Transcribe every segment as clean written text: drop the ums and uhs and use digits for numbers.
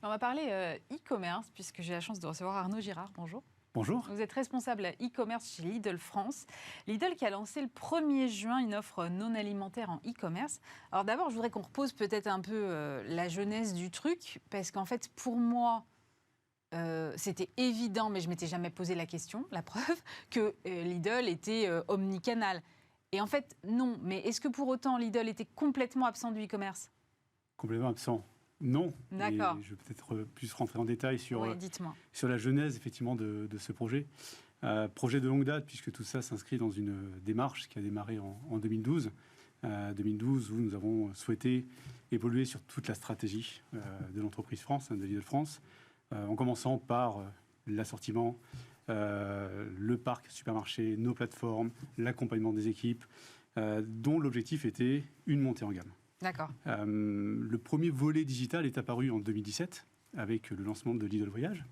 On va parler e-commerce, puisque j'ai la chance de recevoir Arnaud Girard. Bonjour. Bonjour. Vous êtes responsable e-commerce chez Lidl France. Lidl qui a lancé le 1er juin une offre non alimentaire en e-commerce. Alors d'abord, je voudrais qu'on repose peut-être un peu la genèse du truc, parce qu'en fait, pour moi, c'était évident, mais je ne m'étais jamais posé la question, la preuve, que Lidl était omnicanal. Et en fait, non. Mais est-ce que pour autant, Lidl était complètement absent du e-commerce ? Complètement absent. Non. D'accord. Et je vais peut-être plus rentrer en détail sur, oui, dites-moi. Sur la genèse effectivement de ce projet. Projet de longue date, puisque tout ça s'inscrit dans une démarche qui a démarré en 2012. 2012, où nous avons souhaité évoluer sur toute la stratégie de l'entreprise France, de Lidl France, en commençant par l'assortiment, le parc supermarché, nos plateformes, l'accompagnement des équipes, dont l'objectif était une montée en gamme. D'accord. Le premier volet digital est apparu en 2017 avec le lancement de Lidl Voyage.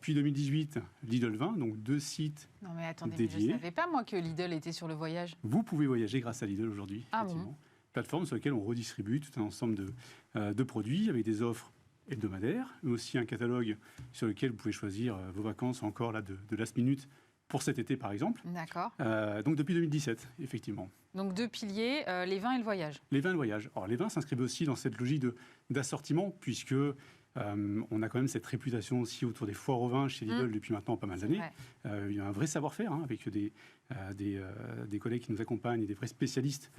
Puis 2018, Lidl 20, donc 2 sites dédiés. Non mais attendez, mais je ne savais pas moi que Lidl était sur le voyage. Vous pouvez voyager grâce à Lidl aujourd'hui. Ah bon ? Plateforme sur laquelle on redistribue tout un ensemble de produits avec des offres hebdomadaires, mais aussi un catalogue sur lequel vous pouvez choisir vos vacances encore là, de last minute pour cet été par exemple. D'accord. Donc depuis 2017, effectivement. Donc deux piliers, les vins et le voyage. Les vins et le voyage. Alors les vins s'inscrivent aussi dans cette logique d'assortiment, puisque on a quand même cette réputation aussi autour des foires au vin chez Lidl depuis maintenant pas mal d'années. Il y a un vrai savoir-faire avec des collègues qui nous accompagnent et des vrais spécialistes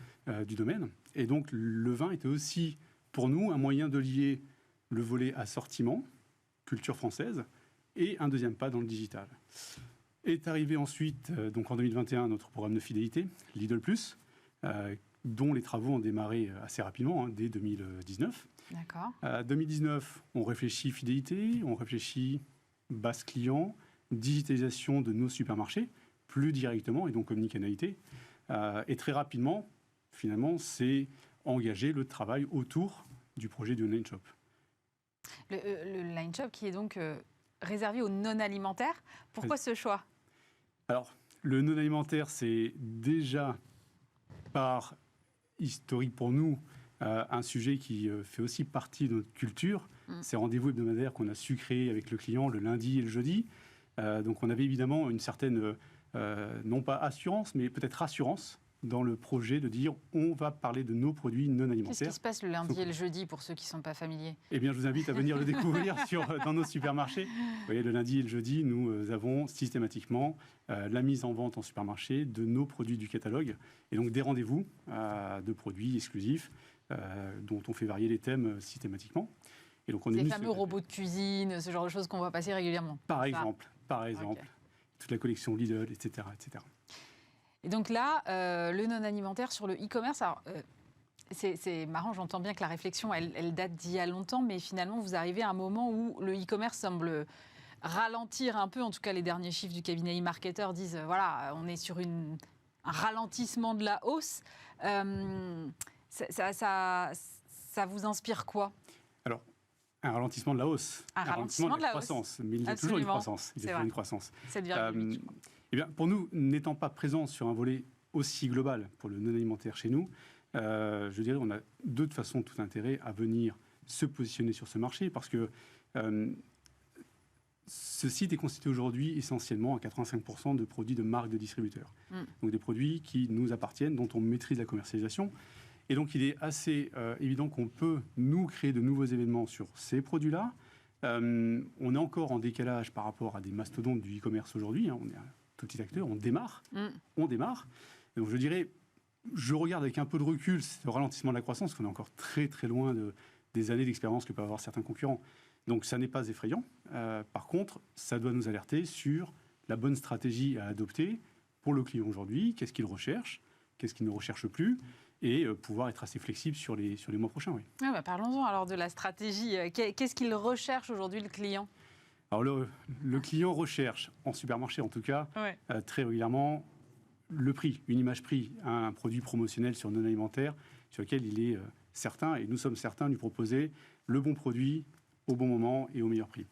du domaine. Et donc le vin était aussi pour nous un moyen de lier le volet assortiment, culture française, et un deuxième pas dans le digital. Est arrivé ensuite, donc en 2021, notre programme de fidélité, Lidl Plus, dont les travaux ont démarré assez rapidement, dès 2019. D'accord. 2019, on réfléchit fidélité, on réfléchit base client, digitalisation de nos supermarchés, plus directement, et donc omnicanalité. Et très rapidement, finalement, c'est engager le travail autour du projet du Line Shop. Le Line Shop qui est donc réservé aux non-alimentaires. Pourquoi ce choix ? Alors, le non-alimentaire, c'est déjà par historique pour nous un sujet qui fait aussi partie de notre culture. Ces rendez-vous hebdomadaires qu'on a su créer avec le client le lundi et le jeudi. Donc on avait évidemment une certaine, non pas assurance, mais peut-être rassurance dans le projet de dire on va parler de nos produits non alimentaires. Qu'est-ce qui se passe le lundi et le jeudi pour ceux qui ne sont pas familiers ? Eh bien, je vous invite à venir le découvrir dans nos supermarchés. Vous voyez, le lundi et le jeudi, nous avons systématiquement la mise en vente en supermarché de nos produits du catalogue et donc des rendez-vous de produits exclusifs dont on fait varier les thèmes systématiquement. Et donc, on ces fameux robots de cuisine, ce genre de choses qu'on voit passer régulièrement. Par exemple, okay. Toute la collection Lidl, etc., etc. Et donc là, le non-alimentaire sur le e-commerce, alors, c'est marrant, j'entends bien que la réflexion, elle date d'il y a longtemps, mais finalement, vous arrivez à un moment où le e-commerce semble ralentir un peu, en tout cas les derniers chiffres du cabinet e-marketer disent, voilà, on est sur un ralentissement de la hausse. Ça vous inspire quoi ? Alors, un ralentissement de la hausse. Un ralentissement de la croissance. Mais il y a toujours une croissance. Il y a toujours une croissance. 7,8. Eh bien, pour nous, n'étant pas présents sur un volet aussi global pour le non-alimentaire chez nous, je dirais qu'on a de toute façon tout intérêt à venir se positionner sur ce marché parce que ce site est constitué aujourd'hui essentiellement à 85% de produits de marques de distributeurs. Donc des produits qui nous appartiennent, dont on maîtrise la commercialisation. Et donc il est assez évident qu'on peut, nous, créer de nouveaux événements sur ces produits-là. On est encore en décalage par rapport à des mastodontes du e-commerce aujourd'hui. On est un tout petit acteur, on démarre. Et donc je dirais, je regarde avec un peu de recul ce ralentissement de la croissance, parce qu'on est encore très très loin des années d'expérience que peuvent avoir certains concurrents. Donc ça n'est pas effrayant. Par contre, ça doit nous alerter sur la bonne stratégie à adopter pour le client aujourd'hui. Qu'est-ce qu'il recherche ? Qu'est-ce qu'il ne recherche plus ? Et pouvoir être assez flexible sur les mois prochains. Oui. Parlons-en alors de la stratégie. Qu'est-ce qu'il recherche aujourd'hui, le client ? Alors le client recherche, en supermarché en tout cas, très régulièrement, le prix, une image prix, un produit promotionnel sur non alimentaire sur lequel il est certain, et nous sommes certains, de lui proposer le bon produit au bon moment et au meilleur prix.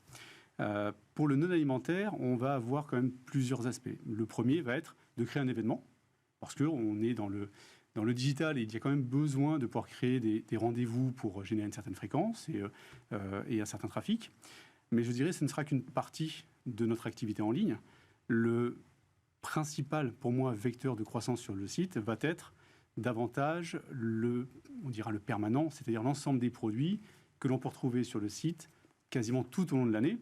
Pour le non alimentaire, on va avoir quand même plusieurs aspects. Le premier va être de créer un événement, parce qu'on est dans dans le digital, il y a quand même besoin de pouvoir créer des rendez-vous pour générer une certaine fréquence et un certain trafic. Mais je dirais que ce ne sera qu'une partie de notre activité en ligne. Le principal, pour moi, vecteur de croissance sur le site va être davantage on dira le permanent, c'est-à-dire l'ensemble des produits que l'on peut retrouver sur le site quasiment tout au long de l'année,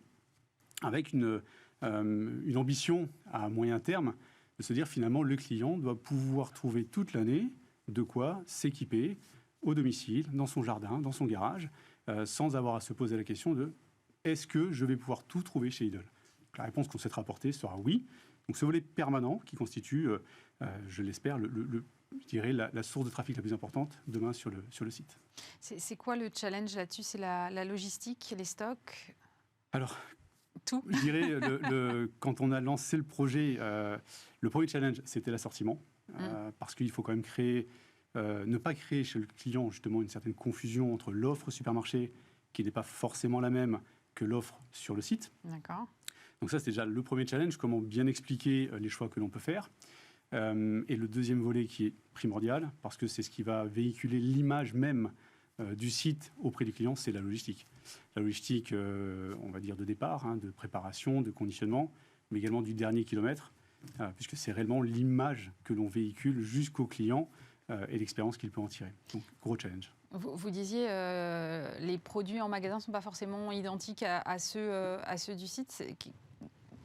avec une ambition à moyen terme de se dire finalement le client doit pouvoir trouver toute l'année de quoi s'équiper au domicile, dans son jardin, dans son garage, sans avoir à se poser la question de est-ce que je vais pouvoir tout trouver chez Lidl? La réponse qu'on souhaitera apporter sera oui. Donc ce volet permanent qui constitue, je l'espère, je dirais la source de trafic la plus importante demain sur le site. C'est quoi le challenge là-dessus? C'est la logistique, les stocks? Alors, tout. Je dirais, quand on a lancé le projet, le premier challenge, c'était l'assortiment. Parce qu'il faut quand même ne pas créer chez le client justement une certaine confusion entre l'offre supermarché, qui n'est pas forcément la même que l'offre sur le site. D'accord. Donc ça, c'est déjà le premier challenge, comment bien expliquer les choix que l'on peut faire. Et le deuxième volet qui est primordial, parce que c'est ce qui va véhiculer l'image même du site auprès du client, c'est la logistique. La logistique, on va dire, de départ, de préparation, de conditionnement, mais également du dernier kilomètre, puisque c'est réellement l'image que l'on véhicule jusqu'au client et l'expérience qu'il peut en tirer. Donc, gros challenge. Vous disiez, les produits en magasin ne sont pas forcément identiques à ceux du site.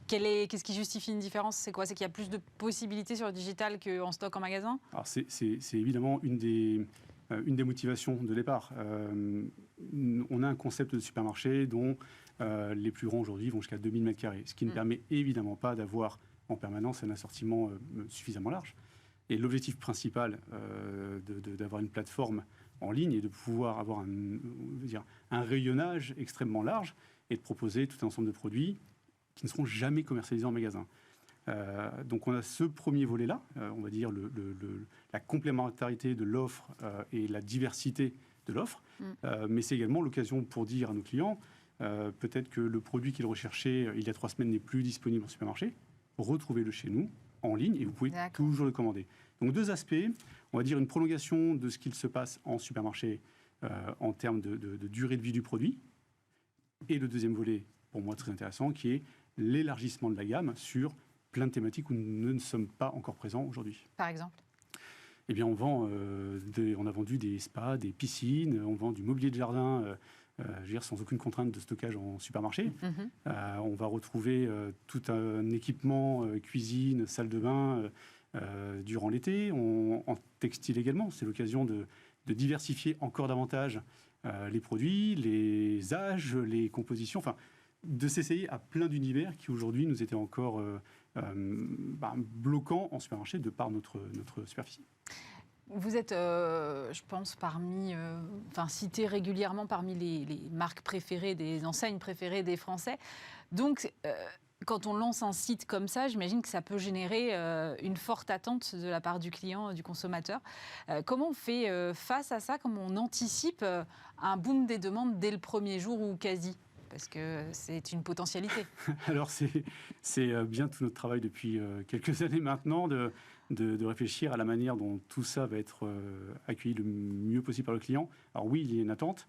Qu'est-ce qui justifie une différence? C'est quoi? C'est qu'il y a plus de possibilités sur le digital qu'en stock en magasin? Alors, c'est évidemment une des motivations de départ. On a un concept de supermarché dont les plus grands aujourd'hui vont jusqu'à 2000 m², ce qui ne permet évidemment pas d'avoir en permanence un assortiment suffisamment large. Et l'objectif principal d'avoir une plateforme en ligne est de pouvoir avoir un rayonnage extrêmement large et de proposer tout un ensemble de produits qui ne seront jamais commercialisés en magasin. Donc on a ce premier volet-là, on va dire la complémentarité de l'offre et la diversité de l'offre, mais c'est également l'occasion pour dire à nos clients, peut-être que le produit qu'ils recherchaient il y a 3 semaines n'est plus disponible en supermarché, retrouvez-le chez nous en ligne et vous pouvez toujours le commander. Donc 2 aspects, on va dire une prolongation de ce qu'il se passe en supermarché en termes de durée de vie du produit, et le deuxième volet, pour moi très intéressant, qui est l'élargissement de la gamme sur plein de thématiques où nous ne sommes pas encore présents aujourd'hui. Par exemple? Eh bien, on a vendu des spas, des piscines, on vend du mobilier de jardin, sans aucune contrainte de stockage en supermarché. On va retrouver tout un équipement, cuisine, salle de bain, durant l'été. En textile également, c'est l'occasion de diversifier encore davantage les produits, les âges, les compositions, enfin, de s'essayer à plein d'univers qui aujourd'hui nous étaient encore bloquants en supermarché de par notre superficie. Vous êtes, je pense, cité régulièrement parmi les marques préférées, des enseignes préférées des Français. Donc, quand on lance un site comme ça, j'imagine que ça peut générer une forte attente de la part du client, du consommateur. Comment on fait face à ça? Comment on anticipe un boom des demandes dès le premier jour ou quasi? Parce que c'est une potentialité. Alors, c'est bien tout notre travail depuis quelques années maintenant de réfléchir à la manière dont tout ça va être accueilli le mieux possible par le client. Alors oui, il y a une attente,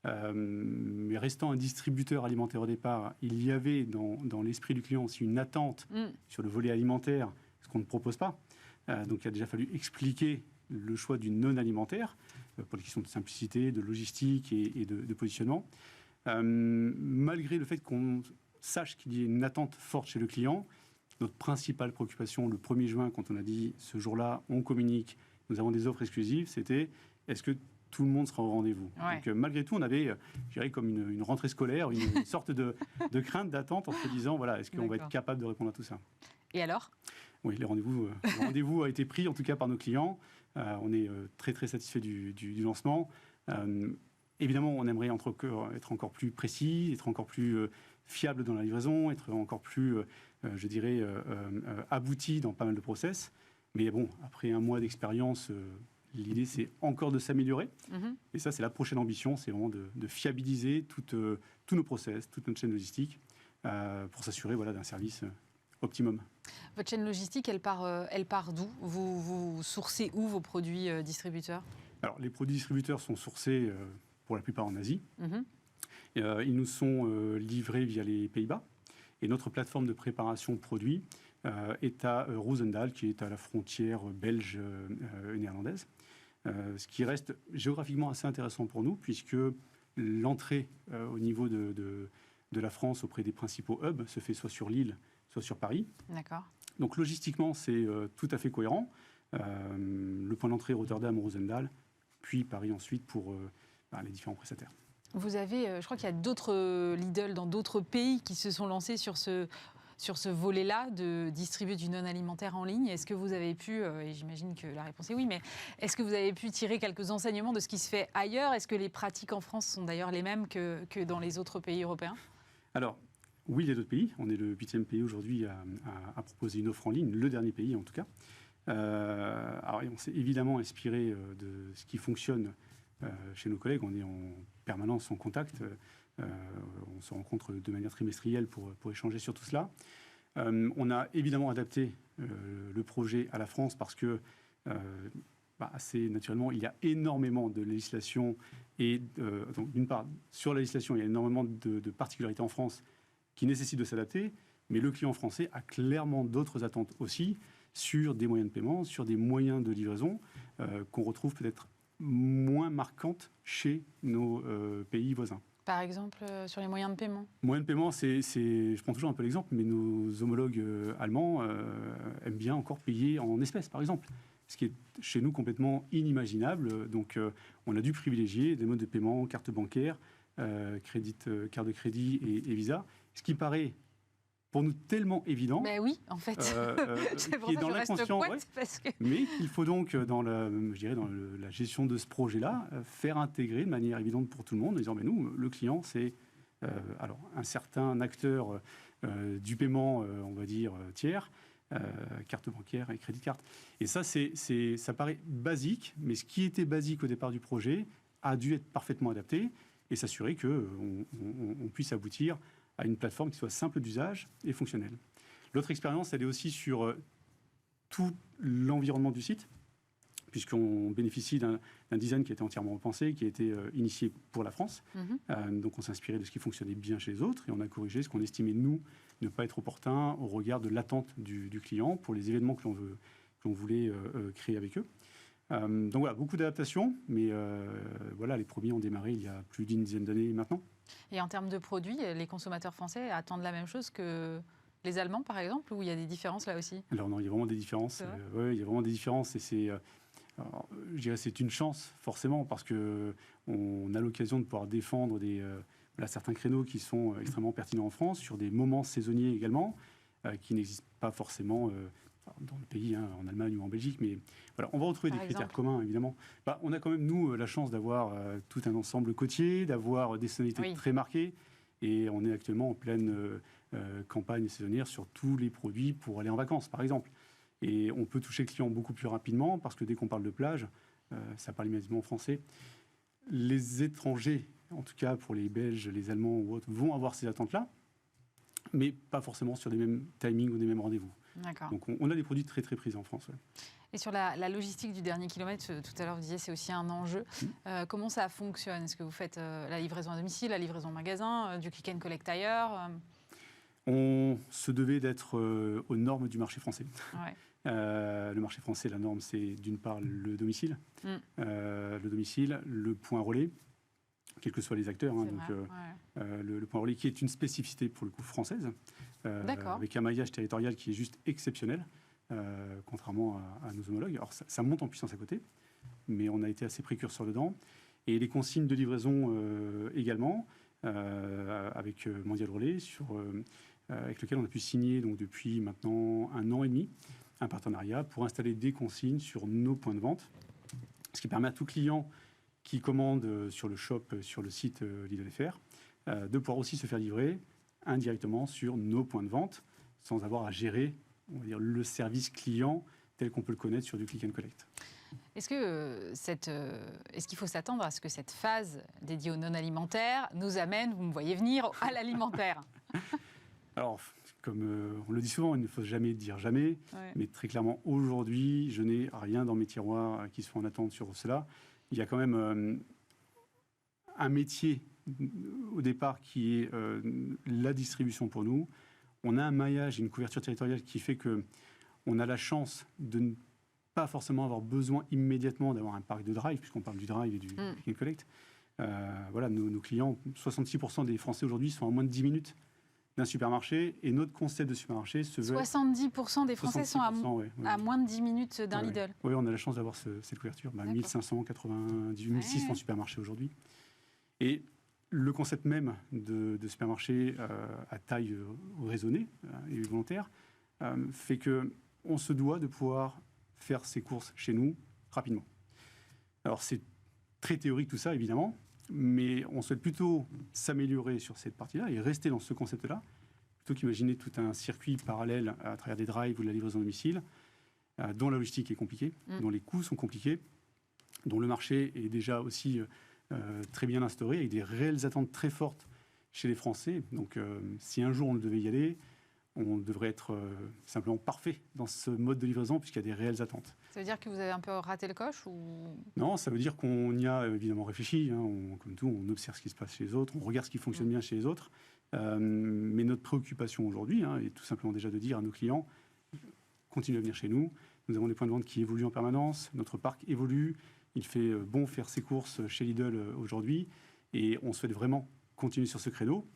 mais restant un distributeur alimentaire au départ, il y avait dans l'esprit du client aussi une attente sur le volet alimentaire, ce qu'on ne propose pas. Donc il a déjà fallu expliquer le choix du non-alimentaire pour des questions de simplicité, de logistique et de positionnement. Malgré le fait qu'on sache qu'il y ait une attente forte chez le client, notre principale préoccupation le 1er juin, quand on a dit ce jour-là, on communique, nous avons des offres exclusives, c'était est-ce que tout le monde sera au rendez-vous? Donc malgré tout, on avait, je dirais, comme une rentrée scolaire, une sorte de crainte, d'attente en se disant, voilà, est-ce qu'on va être capable de répondre à tout ça? Et alors? Oui, le rendez-vous a été pris, en tout cas par nos clients. On est très, très satisfait du lancement. Évidemment, on aimerait être encore plus précis, être encore plus fiable dans la livraison, être encore plus, abouti dans pas mal de process. Mais bon, après un mois d'expérience, l'idée, c'est encore de s'améliorer. Et ça, c'est la prochaine ambition, c'est vraiment de fiabiliser tous nos process, toute notre chaîne logistique, pour s'assurer d'un service optimum. Votre chaîne logistique, elle part d'où ? Vous sourcez où vos produits distributeurs ? Alors, les produits distributeurs sont sourcés pour la plupart en Asie. Mhm. Ils nous sont livrés via les Pays-Bas. Et notre plateforme de préparation produits est à Roosendaal, qui est à la frontière belge et néerlandaise. Ce qui reste géographiquement assez intéressant pour nous, puisque l'entrée au niveau de la France auprès des principaux hubs se fait soit sur Lille, soit sur Paris. D'accord. Donc logistiquement, c'est tout à fait cohérent. Le point d'entrée Rotterdam, Roosendaal, puis Paris ensuite pour les différents prestataires. Vous avez, je crois qu'il y a d'autres Lidl dans d'autres pays qui se sont lancés sur ce volet-là de distribuer du non-alimentaire en ligne. Est-ce que vous avez pu, et j'imagine que la réponse est oui, mais est-ce que vous avez pu tirer quelques enseignements de ce qui se fait ailleurs ? Est-ce que les pratiques en France sont d'ailleurs les mêmes que dans les autres pays européens ? Alors, oui, il y a d'autres pays. On est le 8e pays aujourd'hui à proposer une offre en ligne, le dernier pays en tout cas. Alors, on s'est évidemment inspiré de ce qui fonctionne chez nos collègues. On est en permanence en contact. On se rencontre de manière trimestrielle pour échanger sur tout cela. On a évidemment adapté le projet à la France parce que, assez naturellement, il y a énormément de législation. Et donc, d'une part, sur la législation, il y a énormément de particularités en France qui nécessitent de s'adapter. Mais le client français a clairement d'autres attentes aussi sur des moyens de paiement, sur des moyens de livraison qu'on retrouve peut-être moins marquantes chez nos pays voisins. Par exemple, sur les moyens de paiement ? Moyens de paiement, je prends toujours un peu l'exemple, mais nos homologues allemands aiment bien encore payer en espèces, par exemple. Ce qui est chez nous complètement inimaginable. Donc, on a dû privilégier des modes de paiement, carte bancaire, carte de crédit et Visa. Ce qui paraît pour nous tellement évident. Ben oui, en fait. C'est pour qui ça est dans que je reste poète, parce que... Mais qu'il faut donc, dans la gestion de ce projet-là, faire intégrer de manière évidente pour tout le monde, en disant, mais nous, le client, c'est un certain acteur du paiement, on va dire, tiers, carte bancaire et crédit carte. Et ça, ça paraît basique, mais ce qui était basique au départ du projet a dû être parfaitement adapté et s'assurer qu'on puisse aboutir à une plateforme qui soit simple d'usage et fonctionnelle. L'autre expérience, elle est aussi sur tout l'environnement du site, puisqu'on bénéficie d'un design qui a été entièrement repensé, qui a été initié pour la France. Donc on s'est inspiré de ce qui fonctionnait bien chez les autres et on a corrigé ce qu'on estimait, nous, ne pas être opportun au regard de l'attente du client pour les événements que l'on voulait créer avec eux. Donc voilà, beaucoup d'adaptations, mais les premiers ont démarré il y a plus d'une dizaine d'années maintenant. Et en termes de produits, les consommateurs français attendent la même chose que les Allemands, par exemple, ou il y a des différences là aussi ? Alors non, il y a vraiment des différences. Il y a vraiment des différences et je dirais c'est une chance, forcément, parce qu'on a l'occasion de pouvoir défendre certains créneaux qui sont extrêmement pertinents en France, sur des moments saisonniers également, qui n'existent pas forcément dans le pays, en Allemagne ou en Belgique. Mais voilà, on va retrouver des critères communs, évidemment. On a quand même, nous, la chance d'avoir tout un ensemble côtier, d'avoir des sonorités très marquées. Et on est actuellement en pleine campagne saisonnière sur tous les produits pour aller en vacances, par exemple. Et on peut toucher le client beaucoup plus rapidement, parce que dès qu'on parle de plage, ça parle immédiatement français. Les étrangers, en tout cas pour les Belges, les Allemands ou autres, vont avoir ces attentes-là, mais pas forcément sur des mêmes timings ou des mêmes rendez-vous. D'accord. Donc on a des produits très très prisés en France. Ouais. Et sur la logistique du dernier kilomètre, tout à l'heure vous disiez c'est aussi un enjeu. Comment ça fonctionne ? Est-ce que vous faites la livraison à domicile, la livraison en magasin, du click and collect ailleurs ? On se devait d'être aux normes du marché français. Ouais. Le marché français, la norme, c'est d'une part le domicile, le point relais, quels que soient les acteurs. Le point relais qui est une spécificité pour le coup française, avec un maillage territorial qui est juste exceptionnel, contrairement à nos homologues. Alors ça monte en puissance à côté, mais on a été assez précurseurs dedans. Et les consignes de livraison également, avec Mondial Relais, avec lequel on a pu signer donc, depuis maintenant 1 an et demi un partenariat pour installer des consignes sur nos points de vente, ce qui permet à tout client qui commande sur le shop, sur le site Lidl FR, de pouvoir aussi se faire livrer indirectement sur nos points de vente, sans avoir à gérer, on va dire, le service client tel qu'on peut le connaître sur du click and collect. Est-ce qu'il faut s'attendre à ce que cette phase dédiée au non-alimentaire nous amène, vous me voyez venir, à l'alimentaire ? Alors, comme on le dit souvent, il ne faut jamais dire jamais. Ouais. Mais très clairement, aujourd'hui, je n'ai rien dans mes tiroirs qui sont en attente sur cela. Il y a quand même un métier au départ qui est la distribution pour nous. On a un maillage et une couverture territoriale qui fait qu'on a la chance de ne pas forcément avoir besoin immédiatement d'avoir un parc de drive, puisqu'on parle du drive et du click and collect. Voilà, nos clients, 66% des Français aujourd'hui sont à moins de 10 minutes d'un supermarché, et notre concept de supermarché se veut... 70% des Français sont à moins de 10 minutes d'un Lidl. Oui, on a la chance d'avoir cette couverture. 1598 1600 supermarchés aujourd'hui. Et le concept même de supermarché à taille raisonnée et volontaire fait qu'on se doit de pouvoir faire ses courses chez nous rapidement. Alors c'est très théorique tout ça, évidemment, mais on souhaite plutôt s'améliorer sur cette partie-là et rester dans ce concept-là, plutôt qu'imaginer tout un circuit parallèle à travers des drives ou de la livraison à domicile, dont la logistique est compliquée, dont les coûts sont compliqués, dont le marché est déjà aussi très bien instauré, avec des réelles attentes très fortes chez les Français. Donc si un jour on devait y aller, on devrait être simplement parfait dans ce mode de livraison, puisqu'il y a des réelles attentes. Ça veut dire que vous avez un peu raté le coche ou... Non, ça veut dire qu'on y a évidemment réfléchi. Comme tout, on observe ce qui se passe chez les autres, on regarde ce qui fonctionne bien chez les autres. Mais notre préoccupation aujourd'hui est tout simplement déjà de dire à nos clients, continuez à venir chez nous. Nous avons des points de vente qui évoluent en permanence, notre parc évolue. Il fait bon faire ses courses chez Lidl aujourd'hui. Et on souhaite vraiment continuer sur ce credo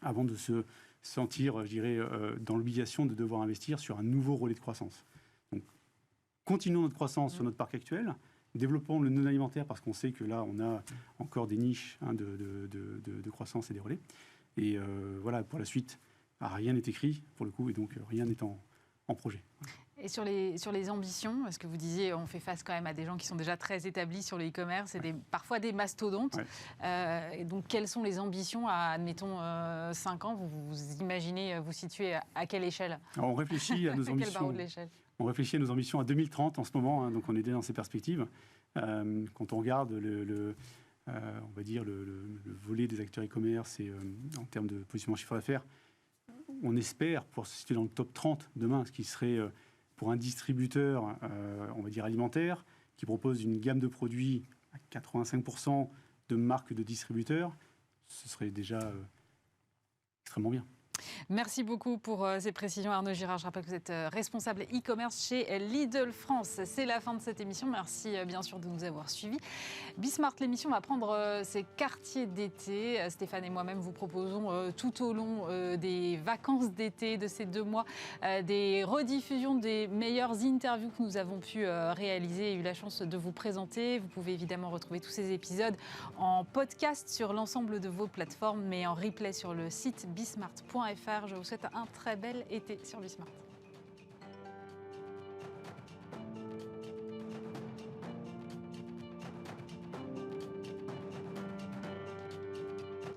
avant de se sentir, je dirais, dans l'obligation de devoir investir sur un nouveau relais de croissance. Donc, continuons notre croissance sur notre parc actuel, développons le non-alimentaire parce qu'on sait que là, on a encore des niches de croissance et des relais. Et voilà, pour la suite, rien n'est écrit, pour le coup, et donc rien n'est en projet. Et sur les ambitions, parce que vous disiez, on fait face quand même à des gens qui sont déjà très établis sur le e-commerce et parfois des mastodontes. Ouais. Et donc, quelles sont les ambitions à, admettons, 5 ans vous imaginez vous situer à quelle échelle? Alors, on réfléchit à nos ambitions. Quel barreau de l'échelle? On réfléchit à nos ambitions à 2030 en ce moment, donc on est déjà dans ces perspectives. Quand on regarde on va dire le volet des acteurs e-commerce et en termes de positionnement chiffre d'affaires, on espère pouvoir se situer dans le top 30 demain, ce qui serait pour un distributeur, on va dire alimentaire, qui propose une gamme de produits à 85% de marques de distributeurs, ce serait déjà extrêmement bien. Merci beaucoup pour ces précisions, Arnaud Girard. Je rappelle que vous êtes responsable e-commerce chez Lidl France. C'est la fin de cette émission. Merci bien sûr de nous avoir suivis. Bismart, l'émission va prendre ses quartiers d'été. Stéphane et moi-même vous proposons tout au long des vacances d'été de ces 2 mois des rediffusions des meilleures interviews que nous avons pu réaliser et eu la chance de vous présenter. Vous pouvez évidemment retrouver tous ces épisodes en podcast sur l'ensemble de vos plateformes, mais en replay sur le site bismart.fr. Je vous souhaite un très bel été sur Bismart.